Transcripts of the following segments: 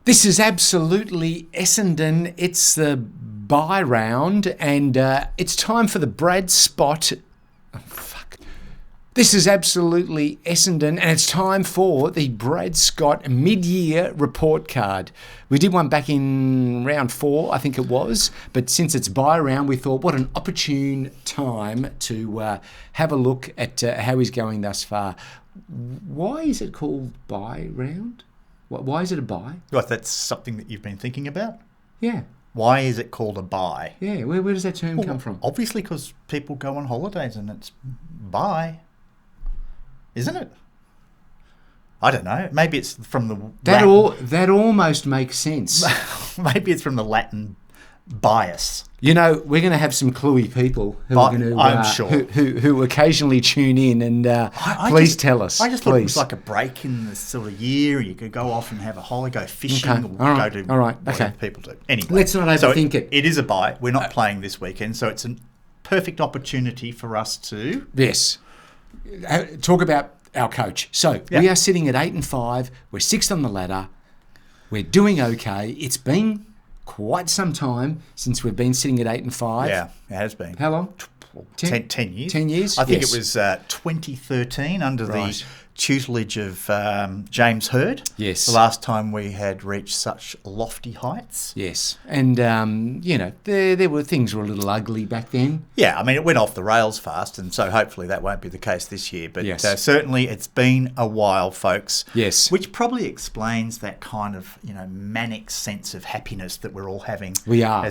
This is absolutely Essendon. It's the bye round, and it's time for the Brad Spot. Oh, fuck. This is absolutely Essendon, and it's time for the Brad Scott mid-year report card. We did one back in round 4, I think it was, but since it's bye round, we thought what an opportune time to have a look at how he's going thus far. Why is it called bye round? Why is it a bye? Well, that's something that you've been thinking about? Yeah. Where is it called a bye? Yeah, where does that term come from? Obviously because people go on holidays and it's bye, isn't it? I don't know. Maybe it's from the... That almost makes sense. Maybe it's from the Latin bias. You know, we're going to have some cluey people who are going to, I'm sure, who occasionally tune in and please tell us. I just thought it was like a break in the sort of year. You could go off and have a holiday, go fishing, or go to whatever people do. Anyway, let's not overthink it. It is a bye. We're not playing this weekend, so it's a perfect opportunity for us to talk about our coach. So we are sitting at 8 and 5. We're 6th on the ladder. We're doing okay. It's been quite some time since we've been sitting at 8 and 5. Yeah, it has been. How long? 10 years. 10 years? I think it was 2013 under the tutelage of James Hird. Yes. The last time we had reached such lofty heights. Yes. And, you know, things were a little ugly back then. Yeah, I mean, it went off the rails fast, and so hopefully that won't be the case this year. But certainly it's been a while, folks. Yes. Which probably explains that kind of, manic sense of happiness that we're all having. We are.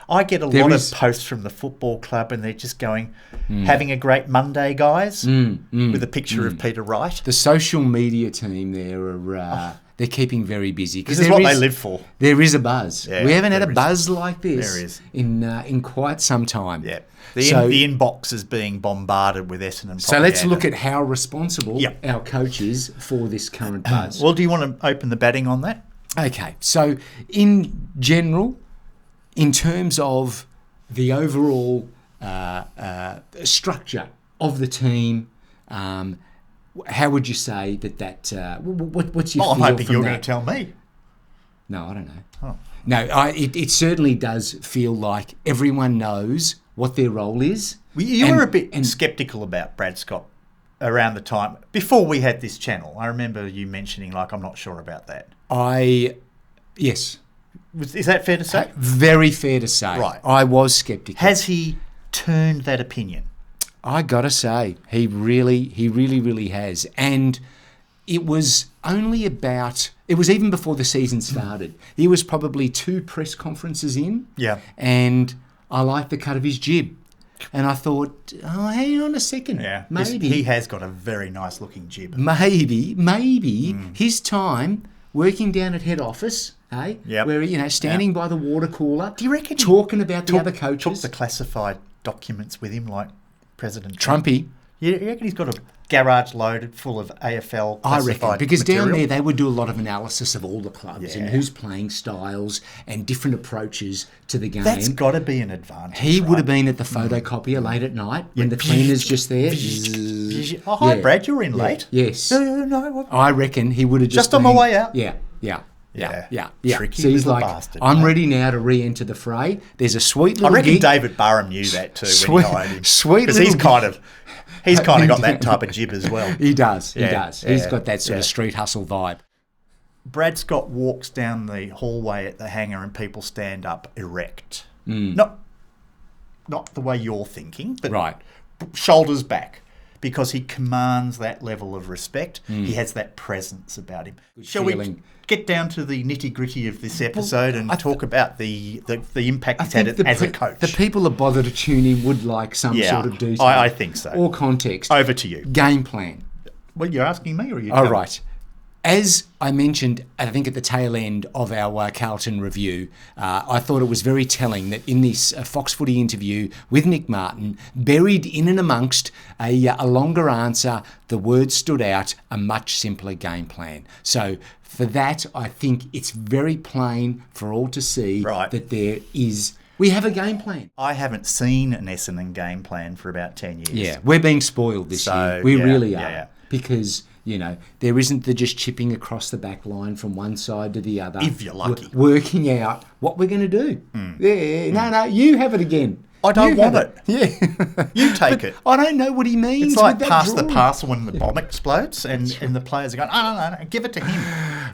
I get a lot of posts from the football club, and they're just going, having a great Monday, guys, with a picture of Peter Wright. The social media team there are they're keeping very busy. This is what they live for. There is a buzz. Yeah, we haven't had a buzz like this there is. in quite some time. Yeah. The inbox is being bombarded with Essendon propaganda. So let's look at how responsible our coach is for this current buzz. Well, do you want to open the batting on that? Okay. So in general, in terms of the overall structure of the team, how would you say that what's your feel I'm hoping you're that? going to tell me. No, I don't know. Oh. No, it certainly does feel like everyone knows what their role is. Well, you were a bit sceptical about Brad Scott around the time, before we had this channel. I remember you mentioning, I'm not sure about that. Yes. Is that fair to say? Very fair to say. Right. I was sceptical. Has he turned that opinion? I gotta say, he really has. And it was only it was even before the season started. He was probably 2 press conferences in. Yeah. And I liked the cut of his jib. And I thought, hang on a second. Yeah. Maybe. He has got a very nice looking jib. Maybe his time working down at head office, where, standing by the water cooler. Do you reckon talking about the other coaches? Took the classified documents with him, like President Trumpy. You reckon he's got a garage loaded full of AFL classified I reckon, because material? down there they would do a lot of analysis of all the clubs and who's playing styles and different approaches to the game. That's got to be an advantage. He would have been at the photocopier late at night when the cleaner's just there. Oh, hi, Brad, you're in late. Yes. No, I reckon he would have just on my way out. Yeah. Tricky so he's little like, bastard, I'm mate. ready now to re-enter the fray. There's a sweet little I reckon gig. David Barham knew that too when he hired him. Because he's kind of got that type of jib as well. He does. Yeah, He's got that sort of street hustle vibe. Brad Scott walks down the hallway at the hangar and people stand up erect. Not the way you're thinking, but shoulders back. Because he commands that level of respect. He has that presence about him. Shall we get down to the nitty-gritty of this episode and talk about the impact he's had as a coach? The people that bother to tune in would like some sort of detail. I think so. Or context. Over to you. Game plan. Well, you're asking me or are you All right. As I mentioned, I think at the tail end of our Carlton review, I thought it was very telling that in this Fox Footy interview with Nick Martin, buried in and amongst a longer answer, the words stood out, a much simpler game plan. So for that, I think it's very plain for all to see that we have a game plan. I haven't seen an Essendon game plan for about 10 years. Yeah, we're being spoiled this year. We really are. Because You know, there isn't the just chipping across the back line from one side to the other. If you're lucky. Working out what we're going to do. No, you have it again. I don't want it. Yeah. You take it. I don't know what he means. It's like with that pass the drawing. parcel when the bomb explodes and the players are going, no, give it to him.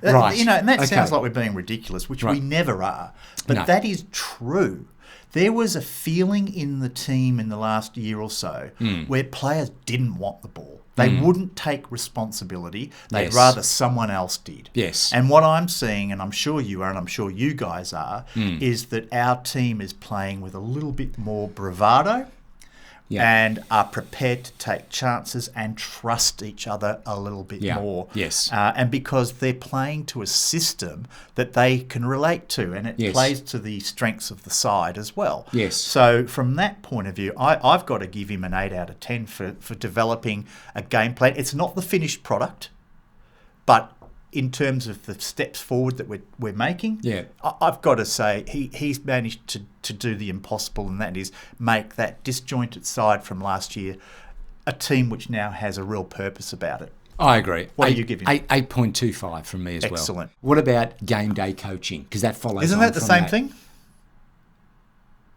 Right. You know, and that Okay. sounds like we're being ridiculous, which we never are. But No. that is true. There was a feeling in the team in the last year or so where players didn't want the ball. They wouldn't take responsibility. They'd Yes. rather someone else did. Yes. And what I'm seeing, and I'm sure you are, and I'm sure you guys are, is that our team is playing with a little bit more bravado. Yeah. And are prepared to take chances and trust each other a little bit more. Yes. And because they're playing to a system that they can relate to, and it plays to the strengths of the side as well. Yes. So from that point of view, I've got to give him an 8 out of 10 for developing a game plan. It's not the finished product, but in terms of the steps forward that we're making, I've got to say he's managed to do the impossible, and that is make that disjointed side from last year a team which now has a real purpose about it. I agree. What do you give him? 8.25 from me as well. Excellent. What about game day coaching? Because that follows. Isn't on that the from same that. thing?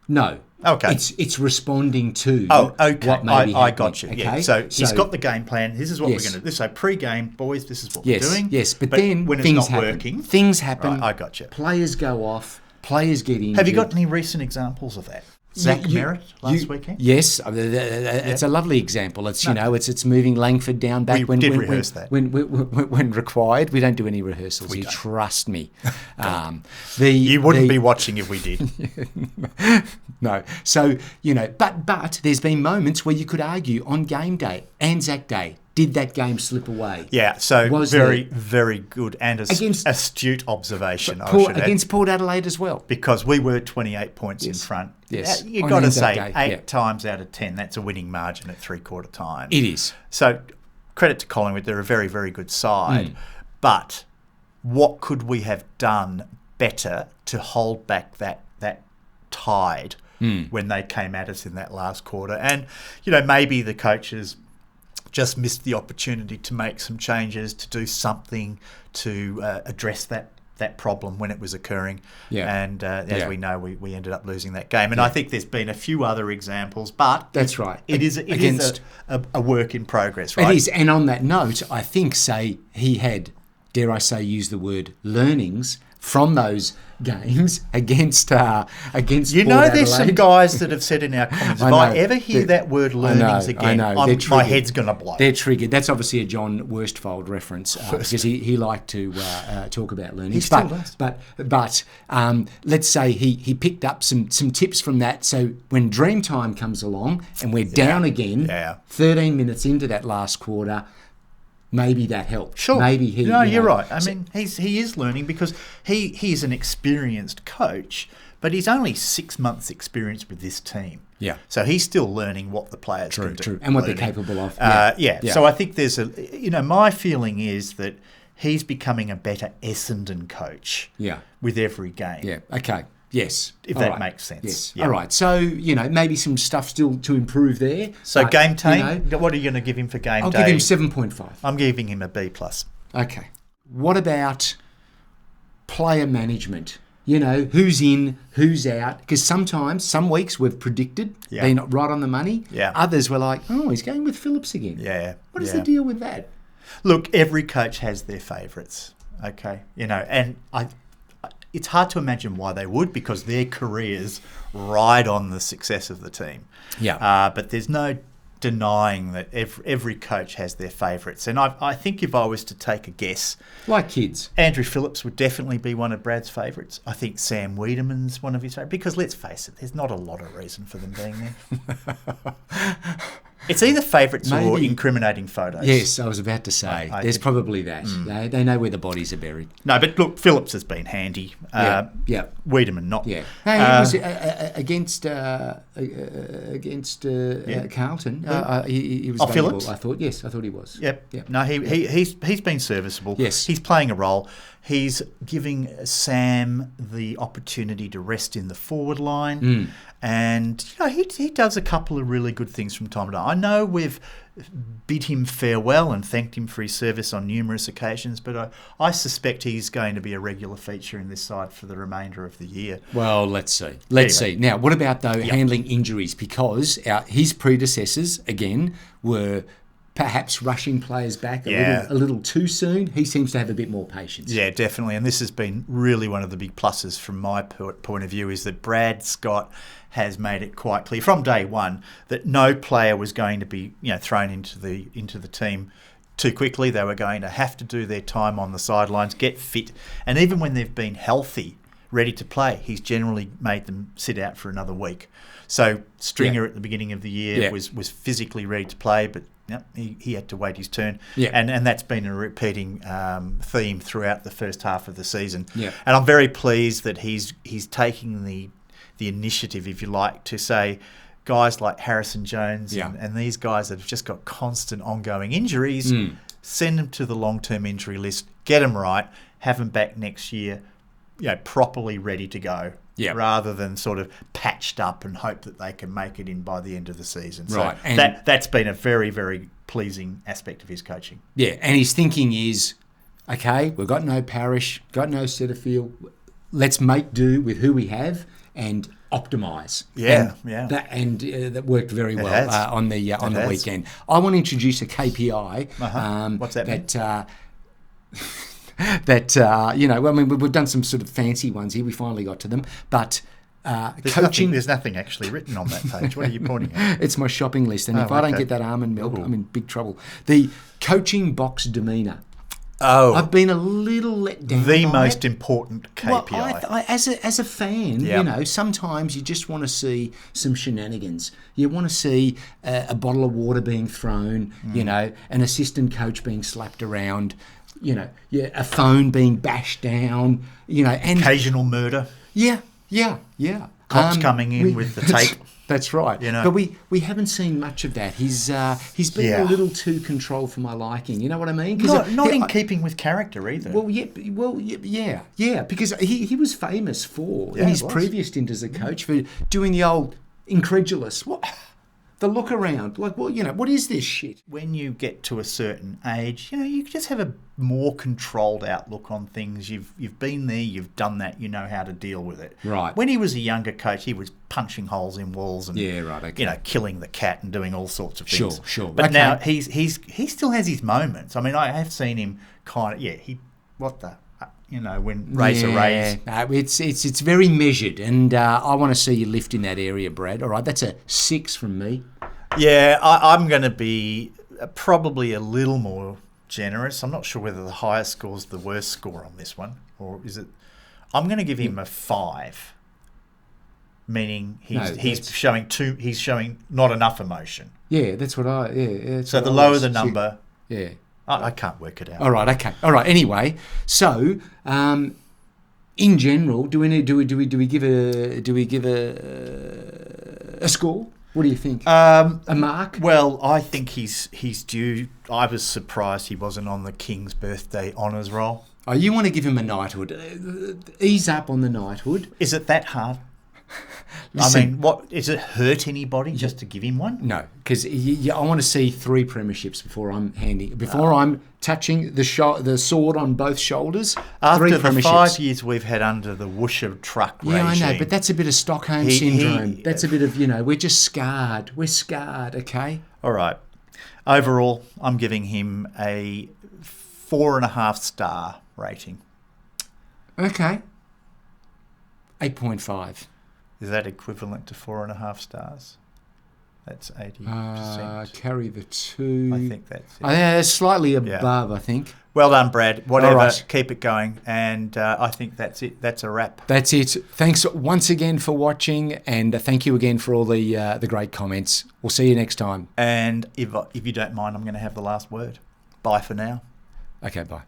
No. Okay. It's responding to. Oh, okay. What may be I happening, got you. Okay? Yeah. So he's got the game plan. This is what we're going to do. So pre-game, boys, this is what we're doing. Yes, but then when things it's not happen. working, Things happen. Right, I got you. Players go off. Players get injured. Have you got any recent examples of that? Zach Merritt last weekend? Yes, it's a lovely example. It's it's moving Langford down back We did rehearse that. when required. We don't do any rehearsals. You trust me. You wouldn't be watching if we did. No. So but there's been moments where you could argue on game day, Anzac Day. Did that game slip away? Yeah, so Was very good and astute observation, I should add. Against Port Adelaide as well. Because we were 28 points in front. Yes. You've On got to Anzac say, Day, 8 times out of 10, that's a winning margin at three-quarter time. It is. So credit to Collingwood, they're a very, very good side. But what could we have done better to hold back that tide when they came at us in that last quarter? And, maybe the coaches just missed the opportunity to make some changes, to do something to address that problem when it was occurring. Yeah. And as we know, we ended up losing that game. And I think there's been a few other examples, but that's right. It is a work in progress, right? It is. And on that note, I think, he had, dare I say, use the word learnings from those games against Port Adelaide. There's some guys that have said in our comments, if I ever hear that word learnings again, my head's going to blow. They're triggered. That's obviously a John Wurstfold reference because he liked to talk about learnings. He still does. But let's say he picked up some tips from that. So when dream time comes along and we're down again, 13 minutes into that last quarter, maybe that helped. Sure. Maybe you're right. I mean, he is learning because he's an experienced coach, but he's only 6 months' experience with this team. Yeah. So he's still learning what the players can do. True. And what they're capable of. So I think there's my feeling is that he's becoming a better Essendon coach. Yeah. With every game. Yeah. Okay. Yes. If that makes sense. Yes. Yeah. All right. So, maybe some stuff still to improve there. So game day, what are you going to give him for game day? I'll give him 7.5. I'm giving him a B+. Okay. What about player management? Who's in, who's out? Because sometimes, some weeks we've predicted they're not right on the money. Yeah. Others were like, he's going with Phillips again. Yeah. What is the deal with that? Look, every coach has their favourites. Okay. And it's hard to imagine why they would because their careers ride on the success of the team. Yeah. But there's no denying that every coach has their favourites. And I think if I was to take a guess... Like kids. Andrew Phillips would definitely be one of Brad's favourites. I think Sam Wiedemann's one of his favourites. Because let's face it, there's not a lot of reason for them being there. It's either favourites or incriminating photos. Yes, I was about to say. There's probably that. They know where the bodies are buried. No, but look, Phillips has been handy. Wiedemann not. Yeah. He was against Carlton. He was valuable, Phillips? I thought. Yes, I thought he was. Yep. No, he's been serviceable. Yes. He's playing a role. He's giving Sam the opportunity to rest in the forward line. And he does a couple of really good things from time to time. I know we've bid him farewell and thanked him for his service on numerous occasions. But I suspect he's going to be a regular feature in this side for the remainder of the year. Well, let's see. Let's see. Now, what about, though, handling injuries? Because his predecessors, again, were perhaps rushing players back a little too soon. He seems to have a bit more patience. Yeah, definitely. And this has been really one of the big pluses from my point of view, is that Brad Scott has made it quite clear from day one that no player was going to be, thrown into the team too quickly. They were going to have to do their time on the sidelines, get fit, and even when they've been healthy, ready to play, he's generally made them sit out for another week. So Stringer at the beginning of the year was physically ready to play, but he had to wait his turn. Yeah. And that's been a repeating theme throughout the first half of the season. Yeah. And I'm very pleased that he's taking the initiative, if you like, to say guys like Harrison Jones and these guys that have just got constant ongoing injuries, send them to the long-term injury list, get them right, have them back next year, properly ready to go. Yeah. Rather than sort of patched up and hope that they can make it in by the end of the season. Right. So And that's been a very, very pleasing aspect of his coaching. Yeah, and his thinking is, okay, we've got no Parish, got no Setterfield. Let's make do with who we have and optimise. That worked very well on the weekend. I want to introduce a KPI. What's that mean? We've done some sort of fancy ones here. We finally got to them, but coaching. There's nothing actually written on that page. What are you pointing at? It's my shopping list, and if I don't get that almond milk, I'm in big trouble. The coaching box demeanour. Oh, I've been a little let down. The most important KPI. Well, as a fan, sometimes you just want to see some shenanigans. You want to see a bottle of water being thrown, an assistant coach being slapped around, a phone being bashed down, and occasional murder. Yeah. Cops coming in with the tape. That's right. But we haven't seen much of that. He's been a little too controlled for my liking. You know what I mean? Not in keeping with character either. Yeah. Because he was famous for in his previous stint as a coach for doing the old incredulous. What? The look around, what is this shit? When you get to a certain age, you just have a more controlled outlook on things. You've been there, you've done that, you know how to deal with it. Right. When he was a younger coach, he was punching holes in walls and killing the cat and doing all sorts of things. Sure. But now he still has his moments. I mean, I have seen him when Razor Rays. It's very measured, and I want to see you lift in that area, Brad. All right, that's a 6 from me. Yeah, I'm going to be probably a little more generous. I'm not sure whether the highest score is the worst score on this one, or is it? I'm going to give him a 5, meaning he's showing not enough emotion. Yeah, that's what I. Yeah. So the lower the number. Yeah. I can't work it out. All right. Okay. All right. Anyway, so in general, do we give a score? What do you think? A mark? Well, I think he's due. I was surprised he wasn't on the King's birthday honours roll. Oh, you want to give him a knighthood? Ease up on the knighthood. Is it that hard? Listen, I mean, what does it hurt anybody just to give him one? No, because I want to see 3 premierships before I'm touching the sword on both shoulders. After the 5 years we've had under the whoosher truck regime. Yeah, I know, but that's a bit of Stockholm syndrome. That's a bit of, we're just scarred. We're scarred, okay? All right. Overall, I'm giving him a 4.5 star rating. Okay. 8.5. Is that equivalent to 4.5 stars? That's 80%. Carry the 2. I think that's it. It's slightly above, I think. Well done, Brad. Whatever, right. Keep it going. And I think that's it. That's a wrap. That's it. Thanks once again for watching, and thank you again for all the great comments. We'll see you next time. And if you don't mind, I'm going to have the last word. Bye for now. Okay, bye.